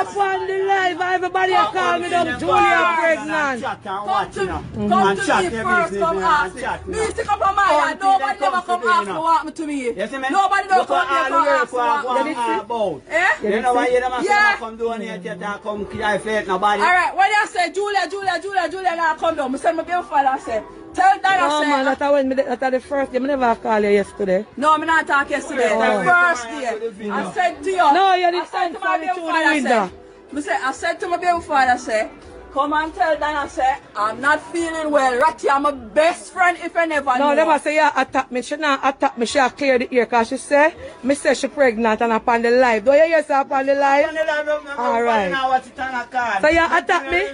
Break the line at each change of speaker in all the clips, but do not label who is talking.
on the live, everybody call me them Julia pregnant.
Come to me first, come ask me. Me stick up on my hand, nobody never come ask me what me to me. Nobody don't come here come ask me what me to me.
You know why you don't come down here to come cry fake nobody?
Alright, when you say Julia now come down, I say my baby father say, tell Dad I say.
Man, that's the first day, I never call you yesterday.
No, I'm not talking yesterday, the first day. I said to you.
No, you didn't send for me through the window.
I said to my baby father, say, come and tell Dana, say, I'm not feeling well. Ratty, I'm my best friend if I never
No,
know.
never say you attack me. She not attack me. She clear the ear because she say she pregnant and upon the live. Do you hear her upon the live? Alright. So you attack me?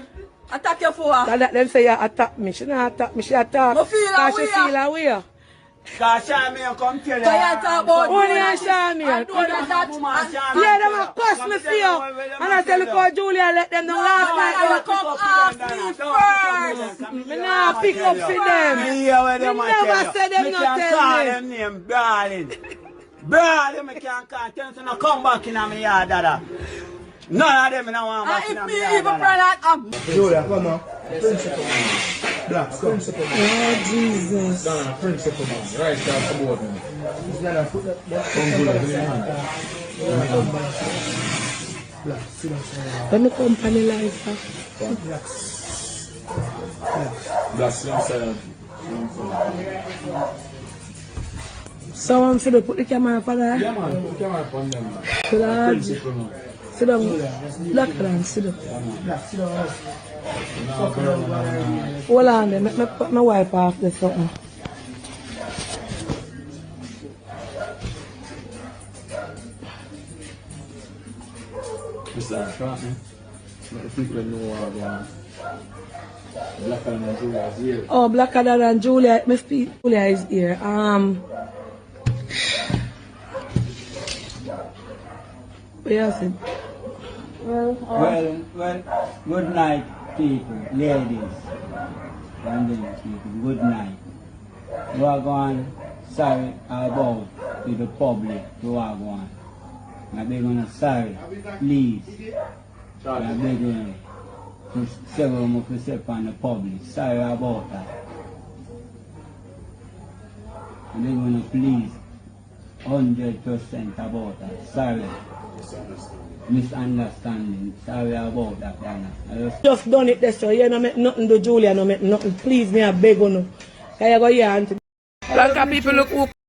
Attack you for her?
Them say you attack me. She not attack me. She attack.
I feel her
she feel her way.
Because Shamian come tell you.
So you talk about
only a Shamian. Yeah, them a cuss me for you. And I tell you call Julia let them know last night.
Come ask me first.
Me nah pick up for them.
Me never
say them not tell me.
call them name, darling. Darling, me can't call. Tell them to come back in my yard, dada. None of them don't want back in my yard.
If me even pregnant, I'm...
Julia, come on. Principal man. Black, principal man.
Oh, Jesus.
Donna, principal man. Right down the board, man. Donna, put that come Julia, give me your hand. Black, sit down.
Let me come on the live, sir.
Black, sit down.
Someone should have put the camera for that.
Yeah, man. Put the camera upon them, man.
Principal man. Sit down. Blackadon, sit down.
Black, sit down.
Hold on there, make my wife off this something.
Mr. Trump, let the people know what Blackadon and Julia is here.
Oh, Blackadon and Julia, my feet, Julia is here. Yes.
Well, good night, people, ladies, and people, good night. We are going sorry about to the public, to our one. I'm begging sorry, please. I'm begging to several myself on the public, sorry about that. I'm begging please, 100% about that, sorry. Misunderstanding. Sorry about that, Dana.
Just done it this way. You don't make nothing to Julia, no make nothing. Please, me, I beg you. Can you go here and... Lanka people look up.